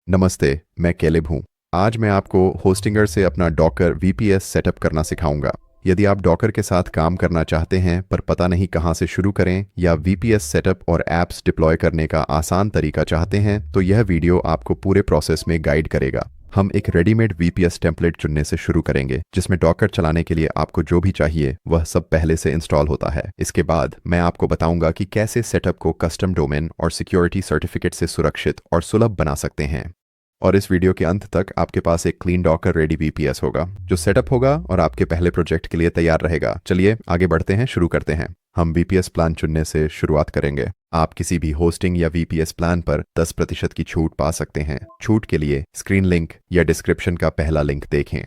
नमस्ते, मैं कैलिब हूँ। आज मैं आपको होस्टिंगर से अपना डॉकर वीपीएस सेटअप करना सिखाऊंगा। यदि आप डॉकर के साथ काम करना चाहते हैं पर पता नहीं कहाँ से शुरू करें या वीपीएस सेटअप और ऐप्स डिप्लॉय करने का आसान तरीका चाहते हैं तो यह वीडियो आपको पूरे प्रोसेस में गाइड करेगा। हम एक रेडीमेड वीपीएस टेम्पलेट चुनने से शुरू करेंगे जिसमें डॉकर चलाने के लिए आपको जो भी चाहिए वह सब पहले से इंस्टॉल होता है। इसके बाद मैं आपको बताऊंगा कि कैसे सेटअप को कस्टम डोमेन और सिक्योरिटी सर्टिफिकेट से सुरक्षित और सुलभ बना सकते हैं। और इस वीडियो के अंत तक आपके पास एक क्लीन डॉकर रेडी वीपीएस होगा जो सेटअप होगा और आपके पहले प्रोजेक्ट के लिए तैयार रहेगा। चलिए आगे बढ़ते हैं, शुरू करते हैं। हम वीपीएस प्लान चुनने से शुरुआत करेंगे। आप किसी भी होस्टिंग या वीपीएस प्लान पर 10% की छूट पा सकते हैं। छूट के लिए स्क्रीन लिंक या डिस्क्रिप्शन का पहला लिंक देखें।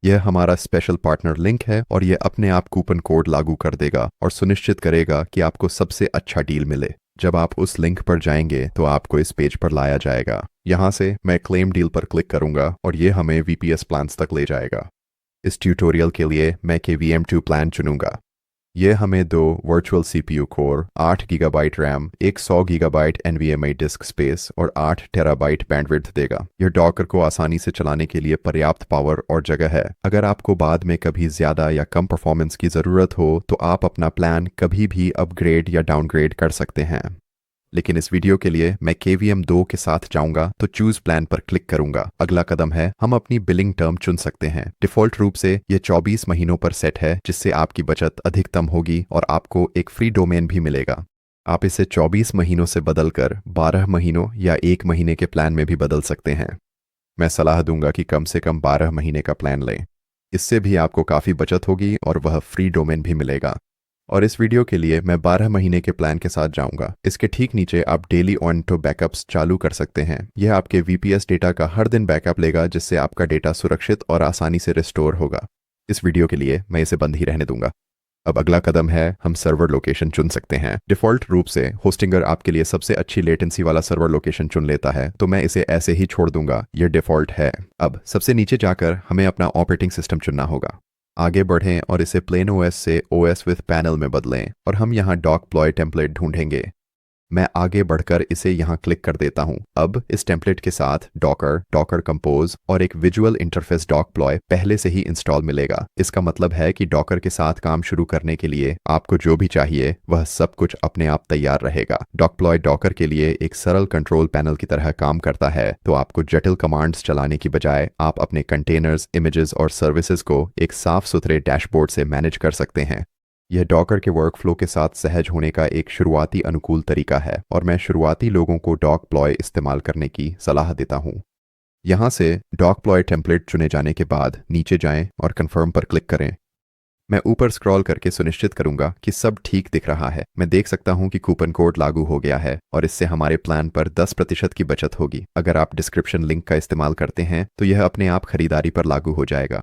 यह हमारा स्पेशल पार्टनर लिंक है और यह अपने आप कूपन कोड लागू कर देगा और सुनिश्चित करेगा कि आपको सबसे अच्छा डील मिले। जब आप उस लिंक पर जाएंगे तो आपको इस पेज पर लाया जाएगा। यहाँ से मैं क्लेम डील पर क्लिक करूंगा और ये हमें वीपीएस प्लान्स तक ले जाएगा। इस ट्यूटोरियल के लिए मैं KVM2 प्लान चुनूंगा। यह हमें 2 virtual CPU core, 8 gigabyte RAM, एक 100 गीगाबाइट NVMe डिस्क स्पेस और 8 टेराबाइट बैंडविड्थ देगा। यह डॉकर को आसानी से चलाने के लिए पर्याप्त पावर और जगह है। अगर आपको बाद में कभी ज़्यादा या कम परफॉर्मेंस की ज़रूरत हो तो आप अपना प्लान कभी भी अपग्रेड या डाउनग्रेड कर सकते हैं। लेकिन इस वीडियो के लिए मैं KVM2 के साथ जाऊंगा तो चूज प्लान पर क्लिक करूंगा। अगला कदम है हम अपनी बिलिंग टर्म चुन सकते हैं। डिफ़ॉल्ट रूप से यह 24 महीनों पर सेट है जिससे आपकी बचत अधिकतम होगी और आपको एक फ्री डोमेन भी मिलेगा। आप इसे 24 महीनों से बदलकर 12 महीनों या 1 महीने के प्लान में भी बदल सकते हैं। मैं सलाह दूंगा कि कम से कम 12 महीने का प्लान लें। इससे भी आपको काफ़ी बचत होगी और वह फ्री डोमेन भी मिलेगा। और इस वीडियो के लिए मैं 12 महीने के प्लान के साथ जाऊंगा। इसके ठीक नीचे आप डेली ऑटो बैकअप्स चालू कर सकते हैं। यह आपके वीपीएस डेटा का हर दिन बैकअप लेगा जिससे आपका डेटा सुरक्षित और आसानी से रिस्टोर होगा। इस वीडियो के लिए मैं इसे बंद ही रहने दूंगा। अब अगला कदम है हम सर्वर लोकेशन चुन सकते हैं। डिफ़ॉल्ट रूप से होस्टिंगर आपके लिए सबसे अच्छी लेटेंसी वाला सर्वर लोकेशन चुन लेता है तो मैं इसे ऐसे ही छोड़ दूंगा, यह डिफ़ॉल्ट है। अब सबसे नीचे जाकर हमें अपना ऑपरेटिंग सिस्टम चुनना होगा। आगे बढ़ें और इसे प्लेन OS से OS विथ पैनल में बदलें और हम यहाँ डॉकप्लॉय टेम्पलेट ढूंढेंगे। मैं आगे बढ़कर इसे यहाँ क्लिक कर देता हूँ। अब इस टेम्पलेट के साथ डॉकर कंपोज और एक विजुअल इंटरफेस डॉकप्लॉय पहले से ही इंस्टॉल मिलेगा। इसका मतलब है कि डॉकर के साथ काम शुरू करने के लिए आपको जो भी चाहिए वह सब कुछ अपने आप तैयार रहेगा। डॉकप्लॉय डॉकर के लिए एक सरल कंट्रोल पैनल की तरह काम करता है तो आपको जटिल कमांड्स चलाने की बजाय आप अपने कंटेनर्स, इमेजेस और सर्विसेज को एक साफ सुथरे डैशबोर्ड से मैनेज कर सकते हैं। यह डॉकर के वर्कफ्लो के साथ सहज होने का एक शुरुआती अनुकूल तरीका है और मैं शुरुआती लोगों को डॉकप्लॉय इस्तेमाल करने की सलाह देता हूँ। यहाँ से डॉकप्लॉय टेम्पलेट चुने जाने के बाद नीचे जाएं और कन्फर्म पर क्लिक करें। मैं ऊपर स्क्रॉल करके सुनिश्चित करूंगा कि सब ठीक दिख रहा है। मैं देख सकता हूं कि कूपन कोड लागू हो गया है और इससे हमारे प्लान पर 10% की बचत होगी। अगर आप डिस्क्रिप्शन लिंक का इस्तेमाल करते हैं तो यह अपने आप खरीदारी पर लागू हो जाएगा।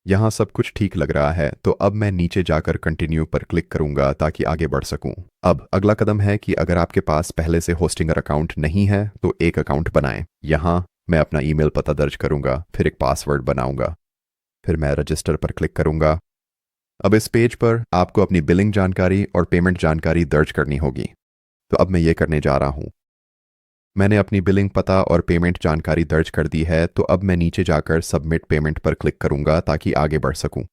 यहाँ सब कुछ ठीक लग रहा है तो अब मैं नीचे जाकर कंटिन्यू पर क्लिक करूंगा ताकि आगे बढ़ सकूं। अब अगला कदम है कि अगर आपके पास पहले से होस्टिंगर अकाउंट नहीं है तो एक अकाउंट बनाएं। यहाँ मैं अपना ईमेल पता दर्ज करूंगा, फिर एक पासवर्ड बनाऊंगा, फिर मैं रजिस्टर पर क्लिक करूंगा। अब इस पेज पर आपको अपनी बिलिंग जानकारी और पेमेंट जानकारी दर्ज करनी होगी। तो अब मैं ये करने जा रहा हूँ। मैंने अपनी बिलिंग पता और पेमेंट जानकारी दर्ज कर दी है तो अब मैं नीचे जाकर सबमिट पेमेंट पर क्लिक करूंगा ताकि आगे बढ़ सकूं।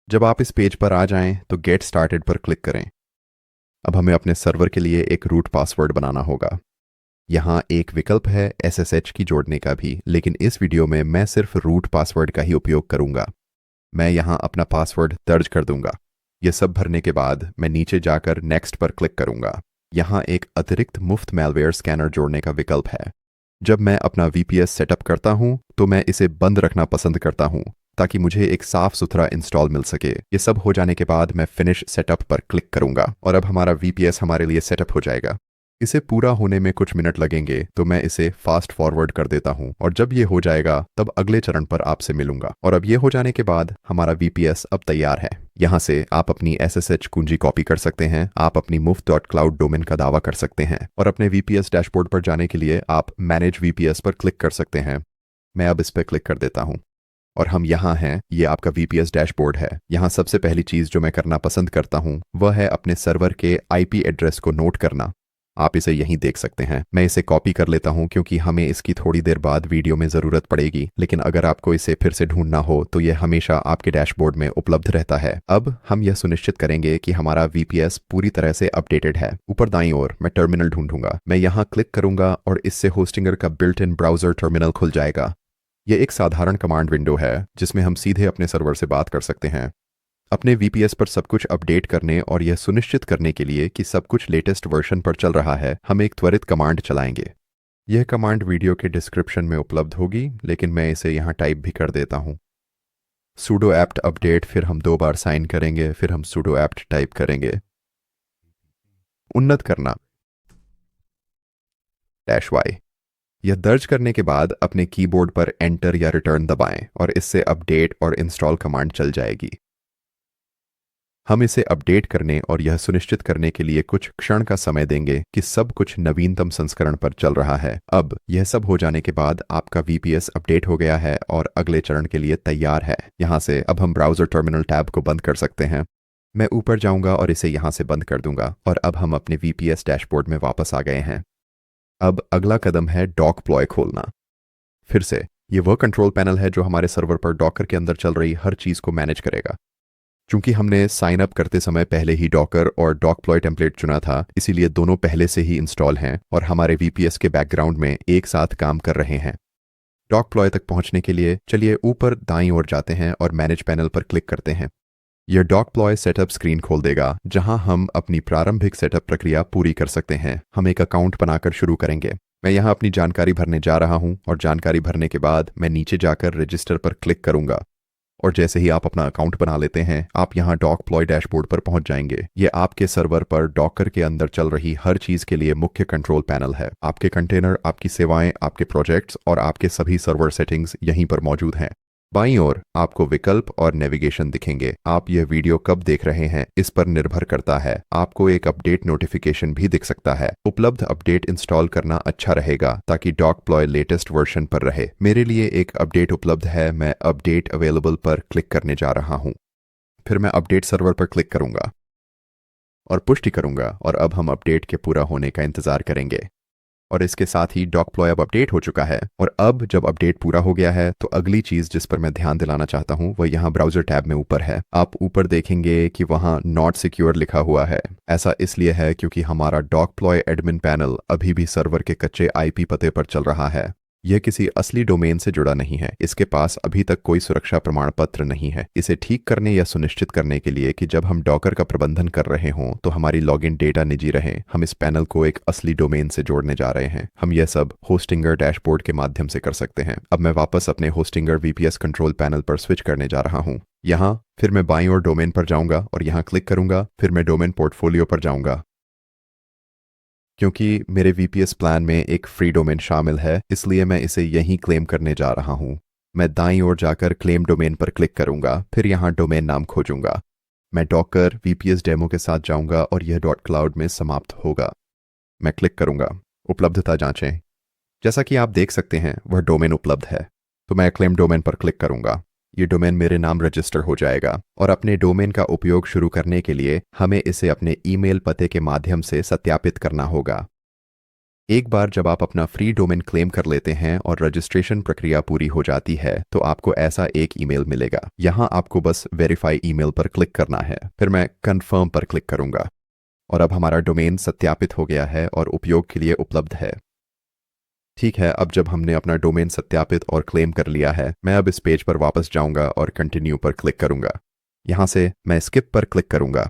जब आप इस पेज पर आ जाएं तो गेट स्टार्टेड पर क्लिक करें। अब हमें अपने सर्वर के लिए एक रूट पासवर्ड बनाना होगा। यहाँ एक विकल्प है SSH की जोड़ने का भी, लेकिन इस वीडियो में मैं सिर्फ रूट पासवर्ड का ही उपयोग करूंगा। मैं यहाँ अपना पासवर्ड दर्ज कर दूंगा। यह सब भरने के बाद मैं नीचे जाकर नेक्स्ट पर क्लिक करूंगा। यहाँ एक अतिरिक्त मुफ्त मैलवेयर स्कैनर जोड़ने का विकल्प है। जब मैं अपना VPS सेटअप करता हूँ तो मैं इसे बंद रखना पसंद करता हूँ ताकि मुझे एक साफ सुथरा इंस्टॉल मिल सके। ये सब हो जाने के बाद मैं फिनिश सेटअप पर क्लिक करूंगा और अब हमारा VPS हमारे लिए सेटअप हो जाएगा। इसे पूरा होने में कुछ मिनट लगेंगे तो मैं इसे फास्ट फॉरवर्ड कर देता हूं और जब ये हो जाएगा तब अगले चरण पर आपसे मिलूंगा। और अब ये हो जाने के बाद हमारा VPS अब तैयार है। यहाँ से आप अपनी SSH कुंजी कॉपी कर सकते हैं, आप अपनी मुफ्त.cloud डोमेन का दावा कर सकते हैं और अपने VPS डैशबोर्ड पर जाने के लिए आप मैनेज VPS पर क्लिक कर सकते हैं। मैं अब इस पर क्लिक कर देता हूँ और हम यहाँ हैं। ये आपका VPS डैशबोर्ड है। यहाँ सबसे पहली चीज़ जो मैं करना पसंद करता हूँ वह है अपने सर्वर के IP एड्रेस को नोट करना। आप इसे यहीं देख सकते हैं। मैं इसे कॉपी कर लेता हूं क्योंकि हमें इसकी थोड़ी देर बाद वीडियो में ज़रूरत पड़ेगी, लेकिन अगर आपको इसे फिर से ढूंढना हो तो यह हमेशा आपके डैशबोर्ड में उपलब्ध रहता है। अब हम यह सुनिश्चित करेंगे कि हमारा VPS पूरी तरह से अपडेटेड है। ऊपर दाईं ओर मैं टर्मिनल ढूंढूंगा। मैं यहाँ क्लिक करूंगा और इससे होस्टिंगर का बिल्ट इन ब्राउज़र टर्मिनल खुल जाएगा। यह एक साधारण कमांड विंडो है जिसमें हम सीधे अपने सर्वर से बात कर सकते हैं। अपने VPS पर सब कुछ अपडेट करने और यह सुनिश्चित करने के लिए कि सब कुछ लेटेस्ट वर्जन पर चल रहा है, हम एक त्वरित कमांड चलाएंगे। यह कमांड वीडियो के डिस्क्रिप्शन में उपलब्ध होगी, लेकिन मैं इसे यहाँ टाइप भी कर देता हूँ। sudo apt अपडेट, फिर हम 2 बार साइन करेंगे, फिर हम sudo apt टाइप करेंगे। उन्नत करना -y। यह दर्ज करने के बाद अपने कीबोर्ड पर एंटर या रिटर्न दबाएं और इससे अपडेट और इंस्टॉल कमांड चल जाएगी। हम इसे अपडेट करने और यह सुनिश्चित करने के लिए कुछ क्षण का समय देंगे कि सब कुछ नवीनतम संस्करण पर चल रहा है। अब यह सब हो जाने के बाद आपका VPS अपडेट हो गया है और अगले चरण के लिए तैयार है। यहाँ से अब हम ब्राउज़र टर्मिनल टैब को बंद कर सकते हैं। मैं ऊपर जाऊंगा और इसे यहाँ से बंद कर दूंगा और अब हम अपने VPS डैशबोर्ड में वापस आ गए हैं। अब अगला कदम है डॉकप्लॉय खोलना। फिर से ये वह कंट्रोल पैनल है जो हमारे सर्वर पर डॉकर के अंदर चल रही हर चीज़ को मैनेज करेगा। चूंकि हमने साइन अप करते समय पहले ही डॉकर और डॉकप्लॉय टेम्पलेट चुना था, इसीलिए दोनों पहले से ही इंस्टॉल हैं और हमारे VPS के बैकग्राउंड में एक साथ काम कर रहे हैं। डॉकप्लॉय तक पहुंचने के लिए चलिए ऊपर दाईं ओर जाते हैं और मैनेज पैनल पर क्लिक करते हैं। यह डॉकप्लॉय सेटअप स्क्रीन खोल देगा जहां हम अपनी प्रारंभिक सेटअप प्रक्रिया पूरी कर सकते हैं। हम एक अकाउंट बनाकर शुरू करेंगे। मैं यहां अपनी जानकारी भरने जा रहा हूं और जानकारी भरने के बाद मैं नीचे जाकर रजिस्टर पर क्लिक करूंगा और जैसे ही आप अपना अकाउंट बना लेते हैं, आप यहां डॉकप्लॉय डैशबोर्ड पर पहुंच जाएंगे। ये आपके सर्वर पर डॉकर के अंदर चल रही हर चीज के लिए मुख्य कंट्रोल पैनल है। आपके कंटेनर, आपकी सेवाएं, आपके प्रोजेक्ट्स और आपके सभी सर्वर सेटिंग्स यहीं पर मौजूद हैं। बाईं ओर आपको विकल्प और नेविगेशन दिखेंगे। आप यह वीडियो कब देख रहे हैं इस पर निर्भर करता है। आपको एक अपडेट नोटिफिकेशन भी दिख सकता है। उपलब्ध अपडेट इंस्टॉल करना अच्छा रहेगा ताकि डॉकप्लॉय लेटेस्ट वर्जन पर रहे। मेरे लिए एक अपडेट उपलब्ध है। मैं अपडेट अवेलेबल पर क्लिक करने जा रहा हूं। फिर मैं अपडेट सर्वर पर क्लिक करूंगा और पुष्टि करूंगा और अब हम अपडेट के पूरा होने का इंतजार करेंगे। और इसके साथ ही डॉकप्लॉय अब अपडेट हो चुका है। और अब जब अपडेट पूरा हो गया है तो अगली चीज जिस पर मैं ध्यान दिलाना चाहता हूं वह यहाँ ब्राउजर टैब में ऊपर है। आप ऊपर देखेंगे कि वहां नॉट सिक्योर लिखा हुआ है। ऐसा इसलिए है क्योंकि हमारा डॉकप्लॉय एडमिन पैनल अभी भी सर्वर के कच्चे IP पते पर चल रहा है। यह किसी असली डोमेन से जुड़ा नहीं है। इसके पास अभी तक कोई सुरक्षा प्रमाण पत्र नहीं है। इसे ठीक करने या सुनिश्चित करने के लिए कि जब हम डॉकर का प्रबंधन कर रहे हों तो हमारी लॉगिन डेटा निजी रहे, हम इस पैनल को एक असली डोमेन से जोड़ने जा रहे हैं। हम यह सब होस्टिंगर डैशबोर्ड के माध्यम से कर सकते हैं। अब मैं वापस अपने होस्टिंगर VPS कंट्रोल पैनल पर स्विच करने जा रहा हूं। यहाँ फिर मैं बाईं ओर डोमेन पर जाऊंगा और यहाँ क्लिक करूंगा। फिर मैं डोमेन पोर्टफोलियो पर जाऊंगा। क्योंकि मेरे VPS प्लान में एक फ्री डोमेन शामिल है, इसलिए मैं इसे यहीं क्लेम करने जा रहा हूं। मैं दाईं ओर जाकर क्लेम डोमेन पर क्लिक करूंगा। फिर यहां डोमेन नाम खोजूंगा। मैं डॉकर VPS डेमो के साथ जाऊंगा और यह .cloud में समाप्त होगा। मैं क्लिक करूंगा। उपलब्धता जांचें। जैसा कि आप देख सकते हैं वह डोमेन उपलब्ध है, तो मैं क्लेम डोमेन पर क्लिक करूंगा। ये डोमेन मेरे नाम रजिस्टर हो जाएगा और अपने डोमेन का उपयोग शुरू करने के लिए हमें इसे अपने ईमेल पते के माध्यम से सत्यापित करना होगा। एक बार जब आप अपना फ्री डोमेन क्लेम कर लेते हैं और रजिस्ट्रेशन प्रक्रिया पूरी हो जाती है तो आपको ऐसा एक ईमेल मिलेगा। यहाँ आपको बस वेरीफाई ईमेल पर क्लिक करना है। फिर मैं कन्फर्म पर क्लिक करूंगा और अब हमारा डोमेन सत्यापित हो गया है और उपयोग के लिए उपलब्ध है। ठीक है, अब जब हमने अपना डोमेन सत्यापित और क्लेम कर लिया है, मैं अब इस पेज पर वापस जाऊंगा और कंटिन्यू पर क्लिक करूंगा। यहाँ से मैं स्किप पर क्लिक करूंगा।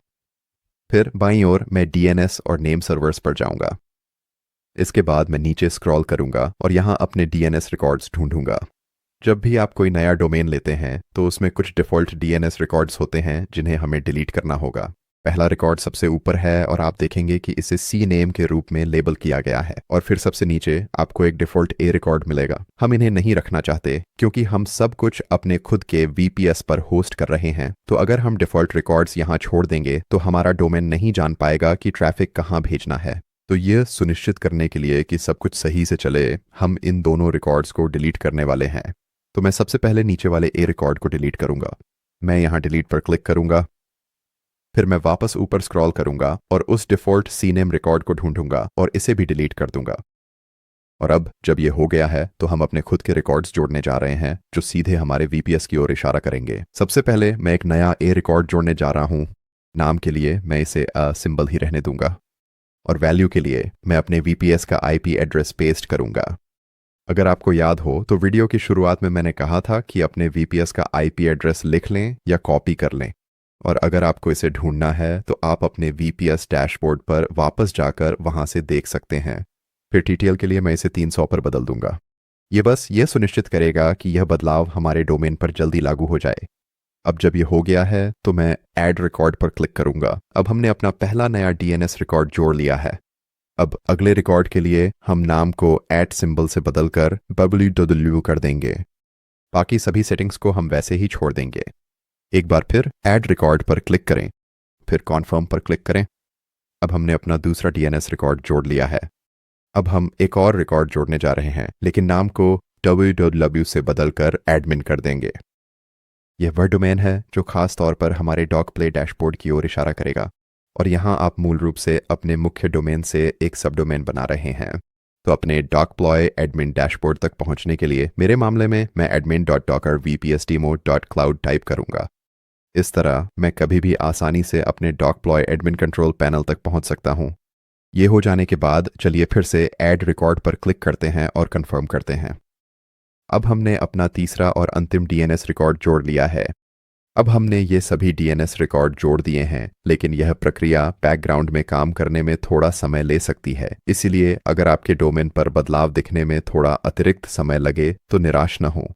फिर बाईं ओर मैं DNS और नेम सर्वर्स पर जाऊंगा। इसके बाद मैं नीचे स्क्रॉल करूंगा और यहाँ अपने DNS रिकॉर्ड्स ढूंढूंगा। जब भी आप कोई नया डोमेन लेते हैं तो उसमें कुछ डिफ़ॉल्ट DNS रिकॉर्ड्स होते हैं जिन्हें हमें डिलीट करना होगा। पहला रिकॉर्ड सबसे ऊपर है और आप देखेंगे कि इसे CNAME के रूप में लेबल किया गया है। और फिर सबसे नीचे आपको एक डिफ़ॉल्ट A रिकॉर्ड मिलेगा। हम इन्हें नहीं रखना चाहते क्योंकि हम सब कुछ अपने खुद के VPS पर होस्ट कर रहे हैं। तो अगर हम डिफ़ॉल्ट रिकॉर्ड्स यहाँ छोड़ देंगे तो हमारा डोमेन नहीं जान पाएगा कि ट्रैफिक कहाँ भेजना है। तो यह सुनिश्चित करने के लिए कि सब कुछ सही से चले, हम इन दोनों रिकॉर्ड्स को डिलीट करने वाले हैं। तो मैं सबसे पहले नीचे वाले A रिकॉर्ड को डिलीट करूंगा। मैं यहाँ डिलीट पर क्लिक करूंगा फिर मैं वापस ऊपर स्क्रॉल करूंगा और उस डिफ़ॉल्ट सीनेम रिकॉर्ड को ढूंढूंगा और इसे भी डिलीट कर दूंगा। और अब जब ये हो गया है तो हम अपने खुद के रिकॉर्ड्स जोड़ने जा रहे हैं जो सीधे हमारे वीपीएस की ओर इशारा करेंगे। सबसे पहले मैं एक नया ए रिकॉर्ड जोड़ने जा रहा हूँ। नाम के लिए मैं इसे सिंबल ही रहने दूंगा और वैल्यू के लिए मैं अपने वीपीएस का आईपी एड्रेस पेस्ट करूंगा। अगर आपको याद हो तो वीडियो की शुरुआत में मैंने कहा था कि अपने वीपीएस का आईपी एड्रेस लिख लें या कॉपी कर लें, और अगर आपको इसे ढूंढना है तो आप अपने वीपीएस डैशबोर्ड पर वापस जाकर वहां से देख सकते हैं। फिर टीटीएल के लिए मैं इसे 300 पर बदल दूंगा। ये बस ये सुनिश्चित करेगा कि यह बदलाव हमारे डोमेन पर जल्दी लागू हो जाए। अब जब ये हो गया है तो मैं ऐड रिकॉर्ड पर क्लिक करूंगा। अब हमने अपना पहला नया डीएनएस रिकॉर्ड जोड़ लिया है। अब अगले रिकॉर्ड के लिए हम नाम को ऐट सिंबल से बदलकर www कर देंगे। बाकी सभी सेटिंग्स को हम वैसे ही छोड़ देंगे। एक बार फिर ऐड रिकॉर्ड पर क्लिक करें, फिर कॉन्फर्म पर क्लिक करें। अब हमने अपना दूसरा डीएनएस रिकॉर्ड जोड़ लिया है। अब हम एक और रिकॉर्ड जोड़ने जा रहे हैं, लेकिन नाम को www से बदलकर एडमिन कर देंगे। यह वह डोमेन है जो खास तौर पर हमारे डॉक प्ले डैशबोर्ड की ओर इशारा करेगा, और यहाँ आप मूल रूप से अपने मुख्य डोमेन से एक सब डोमेन बना रहे हैं। तो अपने डॉकप्लॉय एडमिन डैशबोर्ड तक पहुंचने के लिए मेरे मामले में मैं admin.dockervpsdemo.cloud टाइप करूंगा। इस तरह मैं कभी भी आसानी से अपने डॉकप्लॉय एडमिन कंट्रोल पैनल तक पहुंच सकता हूं। ये हो जाने के बाद चलिए फिर से ऐड रिकॉर्ड पर क्लिक करते हैं और कंफर्म करते हैं। अब हमने अपना तीसरा और अंतिम डीएनएस रिकॉर्ड जोड़ लिया है। अब हमने ये सभी डीएनएस रिकॉर्ड जोड़ दिए हैं, लेकिन यह प्रक्रिया बैकग्राउंड में काम करने में थोड़ा समय ले सकती है। इसीलिए अगर आपके डोमेन पर बदलाव दिखने में थोड़ा अतिरिक्त समय लगे तो निराश न हो।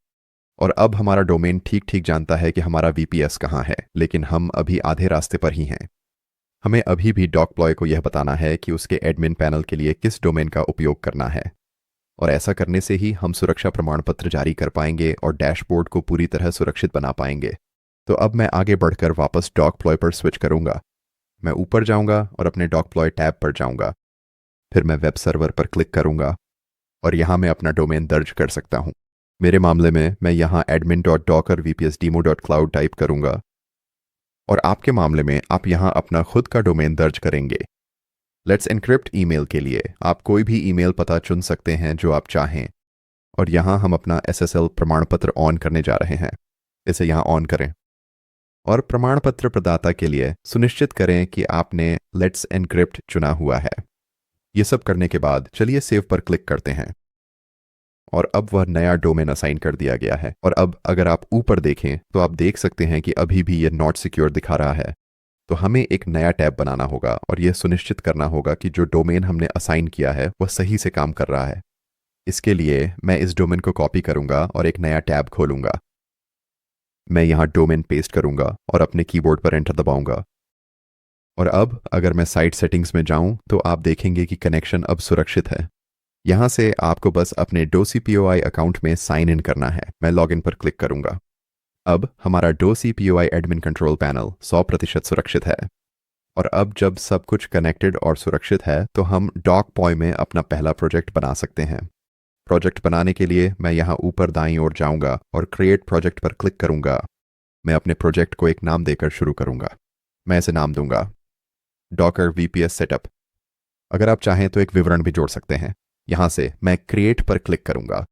और अब हमारा डोमेन ठीक ठीक जानता है कि हमारा वीपीएस कहाँ है, लेकिन हम अभी आधे रास्ते पर ही हैं। हमें अभी भी डॉकप्लॉय को यह बताना है कि उसके एडमिन पैनल के लिए किस डोमेन का उपयोग करना है, और ऐसा करने से ही हम सुरक्षा प्रमाण पत्र जारी कर पाएंगे और डैशबोर्ड को पूरी तरह सुरक्षित बना पाएंगे। तो अब मैं आगे बढ़कर वापस डॉकप्लॉय पर स्विच करूंगा। मैं ऊपर जाऊंगा और अपने डॉकप्लॉय टैब पर जाऊंगा। फिर मैं वेब सर्वर पर क्लिक करूंगा और यहां मैं अपना डोमेन दर्ज कर सकता हूं। मेरे मामले में मैं यहां admin.dockervpsdemo.cloud टाइप करूंगा, और आपके मामले में आप यहां अपना खुद का डोमेन दर्ज करेंगे। लेट्स एनक्रिप्ट ईमेल के लिए आप कोई भी ईमेल पता चुन सकते हैं जो आप चाहें, और यहां हम अपना SSL प्रमाण पत्र ऑन करने जा रहे हैं। इसे यहां ऑन करें और प्रमाण पत्र प्रदाता के लिए सुनिश्चित करें कि आपने लेट्स एनक्रिप्ट चुना हुआ है। ये सब करने के बाद चलिए सेव पर क्लिक करते हैं, और अब वह नया डोमेन असाइन कर दिया गया है। और अब अगर आप ऊपर देखें तो आप देख सकते हैं कि अभी भी यह नॉट सिक्योर दिखा रहा है। तो हमें एक नया टैब बनाना होगा और यह सुनिश्चित करना होगा कि जो डोमेन हमने असाइन किया है वह सही से काम कर रहा है। इसके लिए मैं इस डोमेन को कॉपी करूंगा और एक नया टैब खोलूंगा। मैं यहाँ डोमेन पेस्ट करूंगा और अपने कीबोर्ड पर एंटर दबाऊंगा। और अब अगर मैं साइट सेटिंग्स में जाऊं तो आप देखेंगे कि कनेक्शन अब सुरक्षित है। यहाँ से आपको बस अपने docpoi अकाउंट में साइन इन करना है। मैं लॉगिन पर क्लिक करूंगा। अब हमारा docpoi एडमिन कंट्रोल पैनल 100% सुरक्षित है। और अब जब सब कुछ कनेक्टेड और सुरक्षित है तो हम डॉकप्लॉय में अपना पहला प्रोजेक्ट बना सकते हैं। प्रोजेक्ट बनाने के लिए मैं यहाँ ऊपर दाईं ओर जाऊंगा और क्रिएट प्रोजेक्ट पर क्लिक करूंगा। मैं अपने प्रोजेक्ट को एक नाम देकर शुरू करूंगा। मैं इसे नाम दूंगा डॉकर वीपीएस सेटअप। अगर आप चाहें तो एक विवरण भी जोड़ सकते हैं। यहाँ से मैं क्रिएट पर क्लिक करूंगा,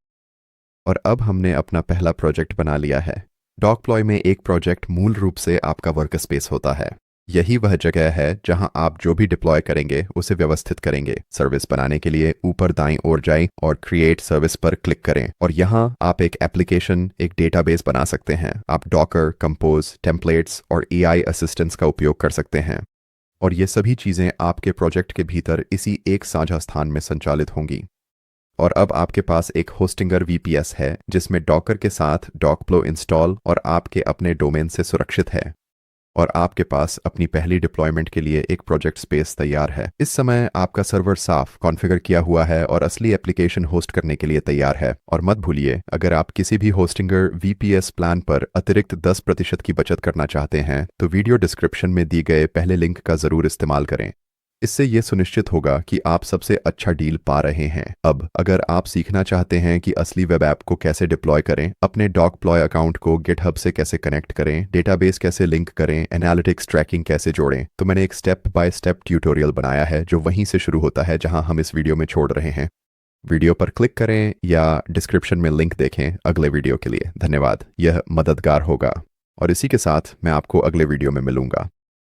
और अब हमने अपना पहला प्रोजेक्ट बना लिया है। डॉकप्लॉय में एक प्रोजेक्ट मूल रूप से आपका वर्क स्पेस होता है। यही वह जगह है जहां आप जो भी डिप्लॉय करेंगे उसे व्यवस्थित करेंगे। सर्विस बनाने के लिए ऊपर दाईं ओर जाएं और क्रिएट सर्विस पर क्लिक करें, और यहां आप एक एप्लीकेशन, एक डेटाबेस बना सकते हैं। आप डॉकर, कंपोज, टेम्पलेट्स और एआई असिस्टेंट्स का उपयोग कर सकते हैं, और ये सभी चीज़ें आपके प्रोजेक्ट के भीतर इसी एक साझा स्थान में संचालित होंगी। और अब आपके पास एक होस्टिंगर वीपीएस है जिसमें डॉकर के साथ डॉकफ्लो इंस्टॉल और आपके अपने डोमेन से सुरक्षित है, और आपके पास अपनी पहली डिप्लॉयमेंट के लिए एक प्रोजेक्ट स्पेस तैयार है। इस समय आपका सर्वर साफ कॉन्फ़िगर किया हुआ है और असली एप्लीकेशन होस्ट करने के लिए तैयार है। और मत भूलिए, अगर आप किसी भी होस्टिंगर वीपीएस प्लान पर अतिरिक्त 10% की बचत करना चाहते हैं तो वीडियो डिस्क्रिप्शन में दी गए पहले लिंक का ज़रूर इस्तेमाल करें। इससे ये सुनिश्चित होगा कि आप सबसे अच्छा डील पा रहे हैं। अब अगर आप सीखना चाहते हैं कि असली वेब ऐप को कैसे डिप्लॉय करें, अपने डॉकप्लॉय अकाउंट को गिटहब से कैसे कनेक्ट करें, डेटाबेस कैसे लिंक करें, एनालिटिक्स ट्रैकिंग कैसे जोड़ें, तो मैंने एक स्टेप बाय स्टेप ट्यूटोरियल बनाया है जो वहीं से शुरू होता है जहां हम इस वीडियो में छोड़ रहे हैं। वीडियो पर क्लिक करें या डिस्क्रिप्शन में लिंक देखें अगले वीडियो के लिए। धन्यवाद, यह मददगार होगा। और इसी के साथ मैं आपको अगले वीडियो में मिलूंगा।